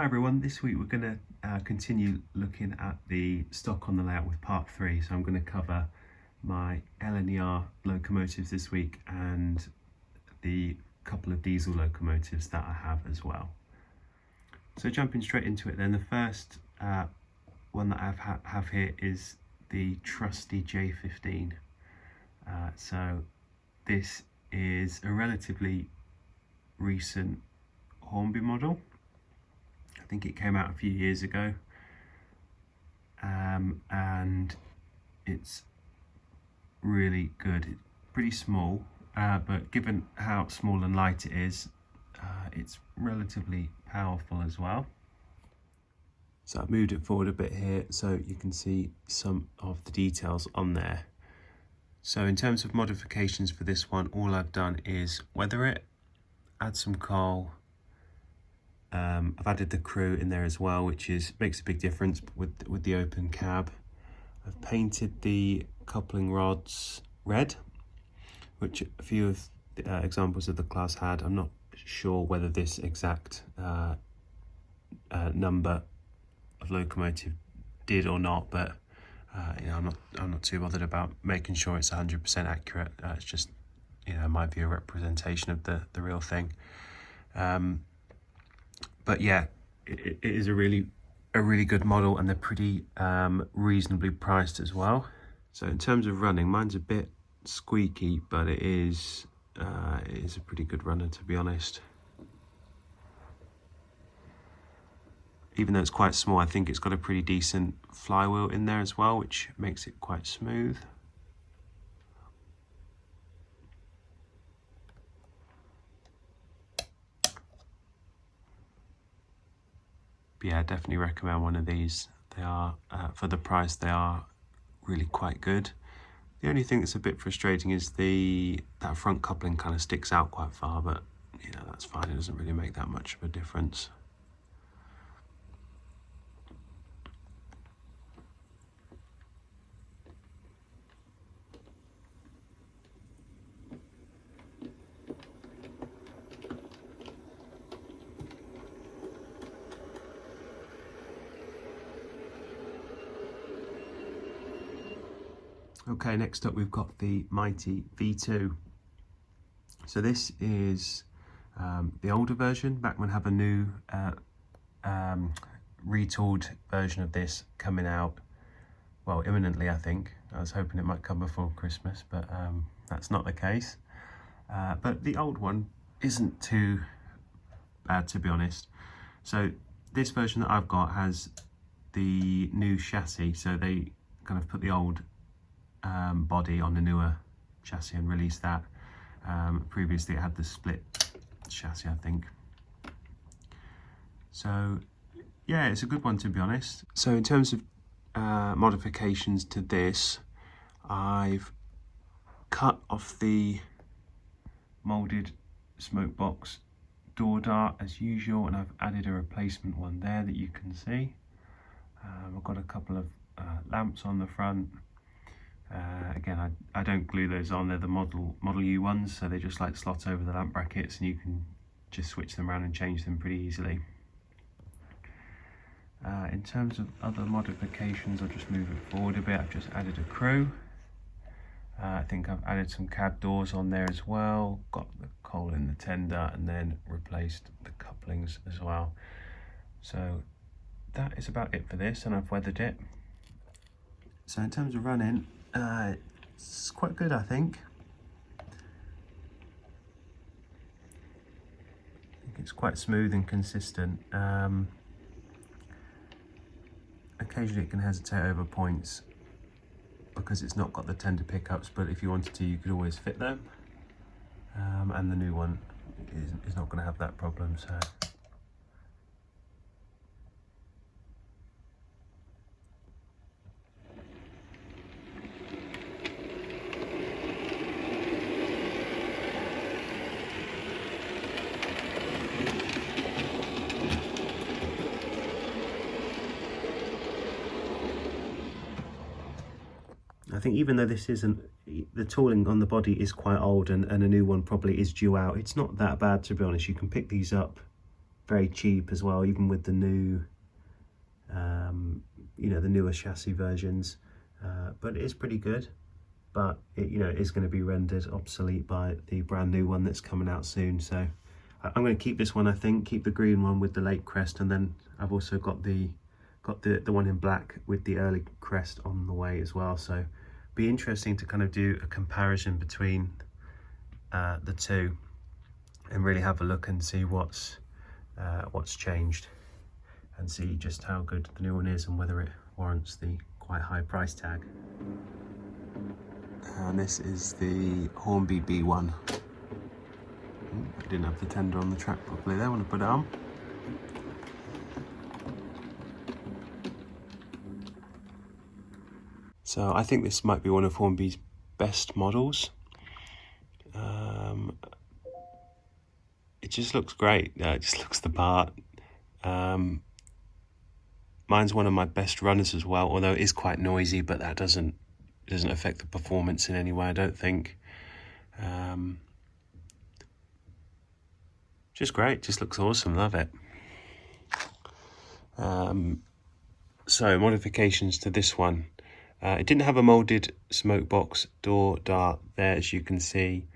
Hi everyone, this week we're going to continue looking at the stock on the layout with part 3. So I'm going to cover my LNER locomotives this week and the couple of diesel locomotives that I have as well. So jumping straight into it then, the first one that I have here is the trusty J15. So this is a relatively recent Hornby model. I think it came out a few years ago, and it's really good. It's pretty small, but given how small and light it is, it's relatively powerful as well. So I've moved it forward a bit here so you can see some of the details on there. So in terms of modifications for this one, all I've done is weather it, add some coal. I've added the crew in there as well, which makes a big difference with the open cab. I've painted the coupling rods red, which a few of the examples of the class had. I'm not sure whether this exact number of locomotive did or not, but you know, I'm not too bothered about making sure it's 100% accurate. It's just, you know, my view, a representation of the real thing. But yeah, it is a really good model, and they're pretty reasonably priced as well. So in terms of running, mine's a bit squeaky, but it is a pretty good runner, to be honest. Even though it's quite small, I think it's got a pretty decent flywheel in there as well, which makes it quite smooth. Yeah, I definitely recommend one of these. They are, for the price, they are really quite good. The only thing that's a bit frustrating is that front coupling kind of sticks out quite far, but you know, that's fine. It doesn't really make that much of a difference. Okay, next up we've got the mighty V2. So this is the older version. Bachmann have a new retooled version of this coming out, well, imminently, I think. I was hoping it might come before Christmas, but that's not the case. But the old one isn't too bad, to be honest. So this version that I've got has the new chassis, so they kind of put the old body on the newer chassis and released that. Previously it had the split chassis, I think. So yeah, it's a good one, to be honest. So in terms of modifications to this, I've cut off the moulded smoke box door dart as usual, and I've added a replacement one there that you can see. I've got a couple of lamps on the front. Again, I don't glue those on. They're the Model U ones, so they just like slot over the lamp brackets, and you can just switch them around and change them pretty easily. In terms of other modifications, I'll just move it forward a bit. I've just added a crew. I think I've added some cab doors on there as well, got the coal in the tender, and then replaced the couplings as well. So that is about it for this, and I've weathered it. So in terms of running, it's quite good, I think. It's quite smooth and consistent. Occasionally it can hesitate over points because it's not got the tender pickups, but if you wanted to, you could always fit them. And the new one is not going to have that problem. So I think even though this isn't, the tooling on the body is quite old, and a new one probably is due out, it's not that bad, to be honest. You can pick these up very cheap as well, even with the new, you know, the newer chassis versions. But it is pretty good. But it, you know, it is going to be rendered obsolete by the brand new one that's coming out soon. So I'm going to keep this one, I think, keep the green one with the late crest, and then I've also got the one in black with the early crest on the way as well. So be interesting to kind of do a comparison between the two and really have a look and see what's changed, and see just how good the new one is and whether it warrants the quite high price tag. And this is the Hornby B1. I didn't have the tender on the track properly there when I put it on. So I think this might be one of Hornby's best models. It just looks great. It just looks the part. Mine's one of my best runners as well, although it is quite noisy, but that doesn't affect the performance in any way, I don't think. Just great, just looks awesome, love it. So modifications to this one. It didn't have a moulded smoke box door dart there, as you can see,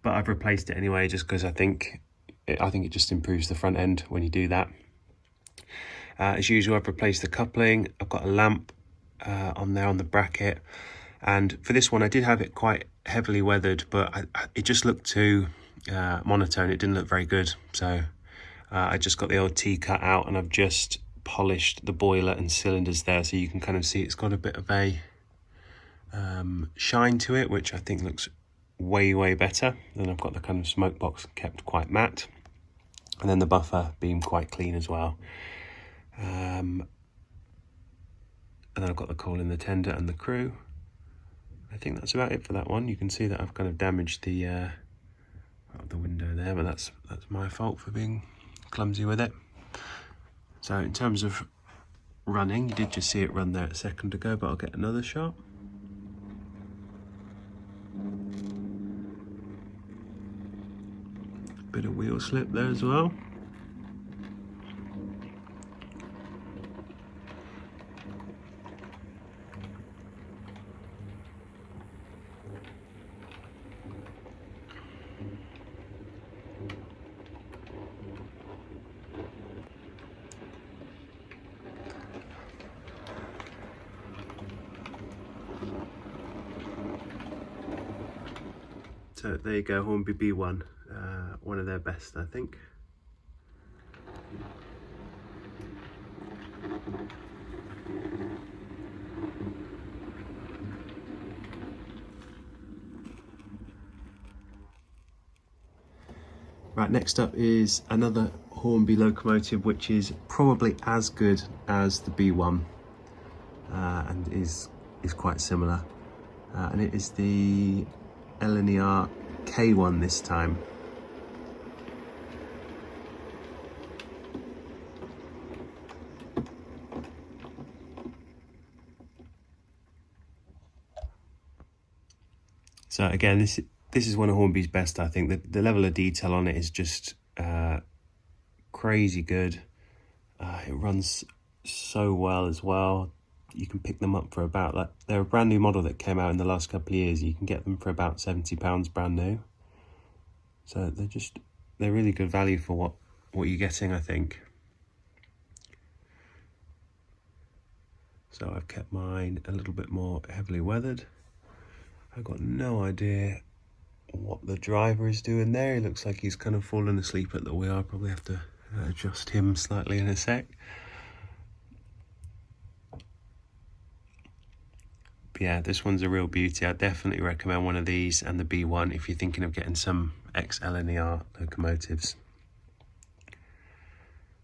but I've replaced it anyway just because I think it just improves the front end when you do that. As usual, I've replaced the coupling. I've got a lamp on there on the bracket, and for this one I did have it quite heavily weathered, but it just looked too monotone. It didn't look very good, so I just got the old T-cut out and I've just polished the boiler and cylinders there, so you can kind of see it's got a bit of a shine to it, which I think looks way better. Then I've got the kind of smoke box kept quite matte, and then the buffer being quite clean as well. And then I've got the coal in the tender and the crew. I think that's about it for that one. You can see that I've kind of damaged the window there, but that's my fault for being clumsy with it. So in terms of running, you did just see it run there a second ago, but I'll get another shot. Bit of wheel slip there as well. So there you go, Hornby B1, one of their best, I think. Right, next up is another Hornby locomotive, which is probably as good as the B1 and is quite similar. And it is the LNER K1 this time. So again, this is one of Hornby's best, I think. The level of detail on it is just crazy good. It runs so well as well. You can pick them up for about, like, they're a brand new model that came out in the last couple of years. You can get them for about £70 brand new. So they're really good value for what you're getting, I think. So I've kept mine a little bit more heavily weathered. I've got no idea what the driver is doing there. He looks like he's kind of fallen asleep at the wheel. I'll probably have to adjust him slightly in a sec. But yeah, this one's a real beauty. I definitely recommend one of these and the B1 if you're thinking of getting some ex-LNER locomotives.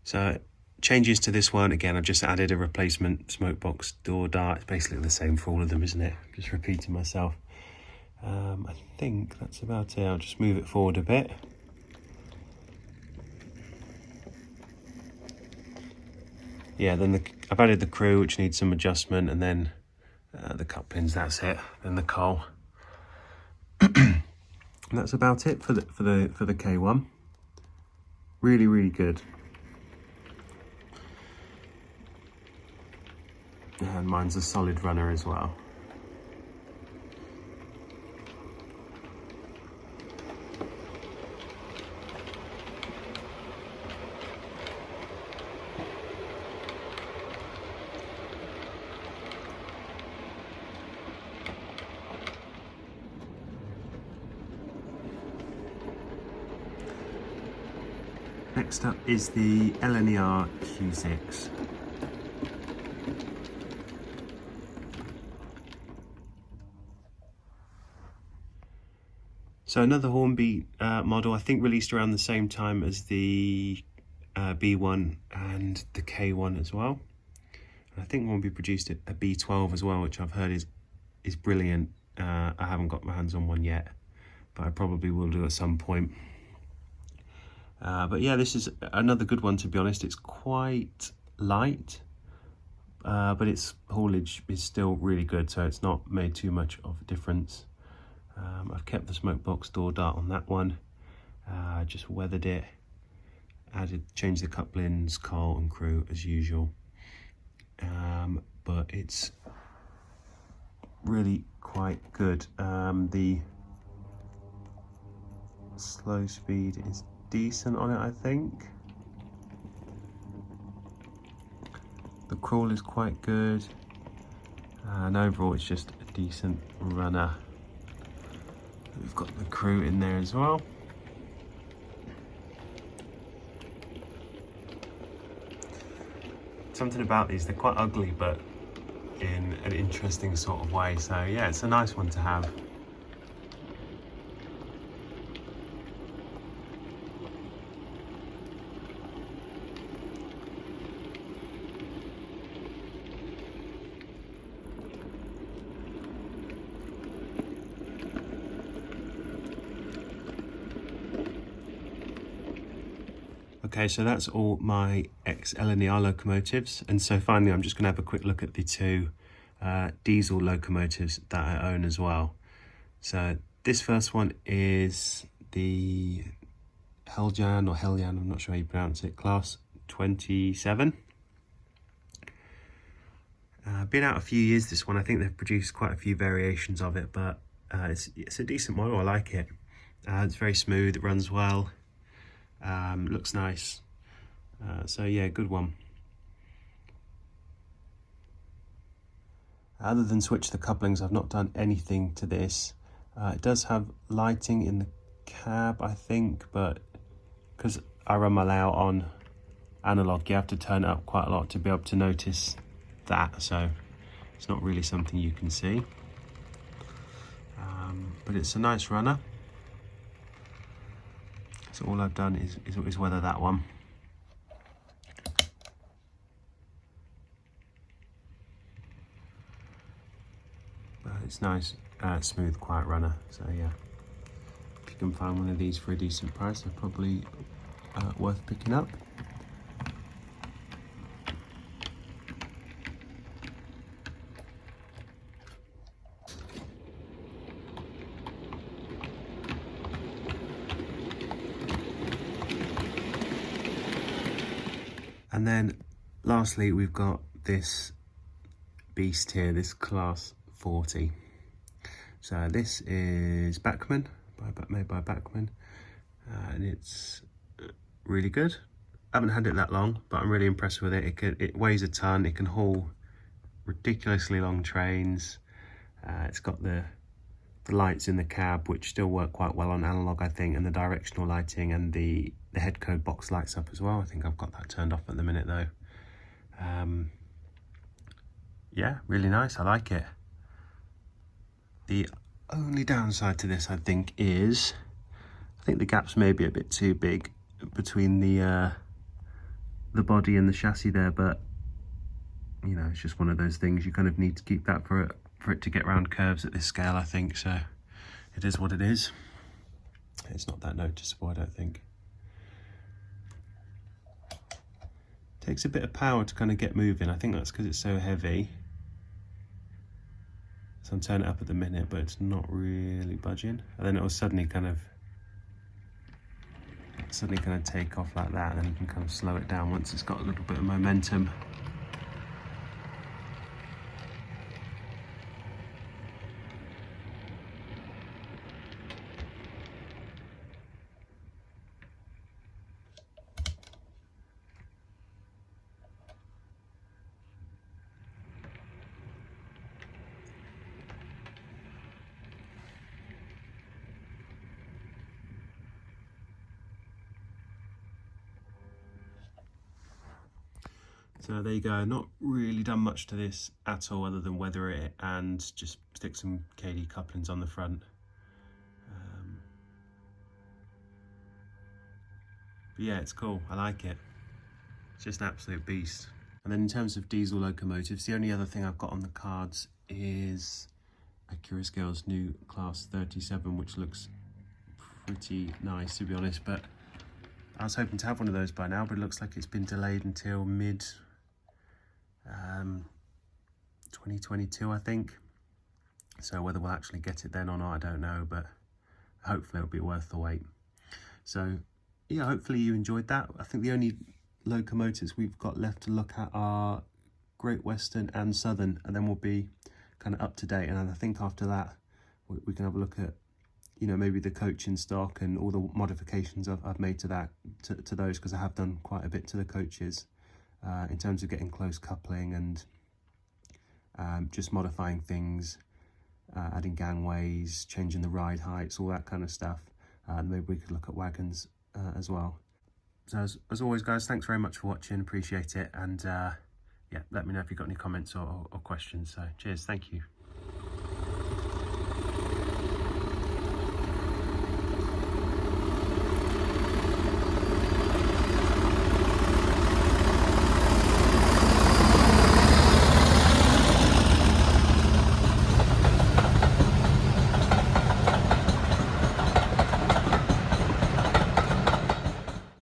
So changes to this one, again, I've just added a replacement smoke box door dart. It's basically the same for all of them, isn't it? Just repeating myself. I think that's about it. I'll just move it forward a bit. Yeah, then I've added the crew, which needs some adjustment, and then the couplings, that's it. Then the coal. And that's about it for the K1. Really, really good. And mine's a solid runner as well. Next up is the LNER Q6. So another Hornby model, I think released around the same time as the B1 and the K1 as well. And I think Hornby produced a B12 as well, which I've heard is brilliant. I haven't got my hands on one yet, but I probably will do at some point. But yeah, this is another good one, to be honest. It's quite light, but its haulage is still really good, so it's not made too much of a difference. I've kept the smoke box door dart on that one, just weathered it, changed the couplings, coal and crew as usual. But it's really quite good. The slow speed is decent on it, I think. The crawl is quite good, and overall it's just a decent runner. We've got the crew in there as well. Something about these, they're quite ugly, but in an interesting sort of way. So yeah, it's a nice one to have. Okay, so that's all my ex-LNER locomotives, and so finally I'm just going to have a quick look at the two diesel locomotives that I own as well. So this first one is the Heljan, or Heljan, I'm not sure how you pronounce it, Class 27. Been out a few years, this one. I think they've produced quite a few variations of it, but it's a decent model. I like it. It's very smooth, it runs well. Looks nice, so yeah, good one. Other than switch the couplings, I've not done anything to this. It does have lighting in the cab, I think, but because I run my layout on analog, you have to turn it up quite a lot to be able to notice that, so it's not really something you can see. But it's a nice runner. So all I've done is weather that one. But it's nice, smooth, quiet runner. So yeah, if you can find one of these for a decent price, they're probably worth picking up. And then lastly, we've got this beast here, this Class 40. So this is Bachmann, made by Bachmann, and it's really good. I haven't had it that long, but I'm really impressed with it. It weighs a ton, it can haul ridiculously long trains. It's got the lights in the cab, which still work quite well on analog, I think, and the directional lighting, and the head code box lights up as well. I think I've got that turned off at the minute though. Yeah, really nice, I like it. The only downside to this, I think, is I think the gap's maybe a bit too big between the body and the chassis there, but you know, it's just one of those things. You kind of need to keep that for it to get around curves at this scale, I think. So it is what it is. It's not that noticeable, I don't think. Takes a bit of power to kind of get moving. I think that's because it's so heavy. So I'm turning it up at the minute, but it's not really budging. And then it will suddenly kind of suddenly kind of take off like that, and then you can kind of slow it down once it's got a little bit of momentum. So there you go, not really done much to this at all other than weather it and just stick some KD couplings on the front. But yeah, it's cool, I like it. It's just an absolute beast. And then in terms of diesel locomotives, the only other thing I've got on the cards is Accurascale's new Class 37, which looks pretty nice to be honest, but I was hoping to have one of those by now, but it looks like it's been delayed until mid 2022, I think. So whether we'll actually get it then or not, I don't know, but hopefully it'll be worth the wait. So yeah, hopefully you enjoyed that. I think the only locomotives we've got left to look at are Great Western and Southern, and then we'll be kind of up to date. And I think after that we can have a look at, you know, maybe the coaching stock and all the modifications I've made to that, to those, because I have done quite a bit to the coaches in terms of getting close coupling and just modifying things, adding gangways, changing the ride heights, all that kind of stuff. And maybe we could look at wagons as well. So as always guys, thanks very much for watching, appreciate it, and yeah, let me know if you've got any comments or questions. So cheers, thank you.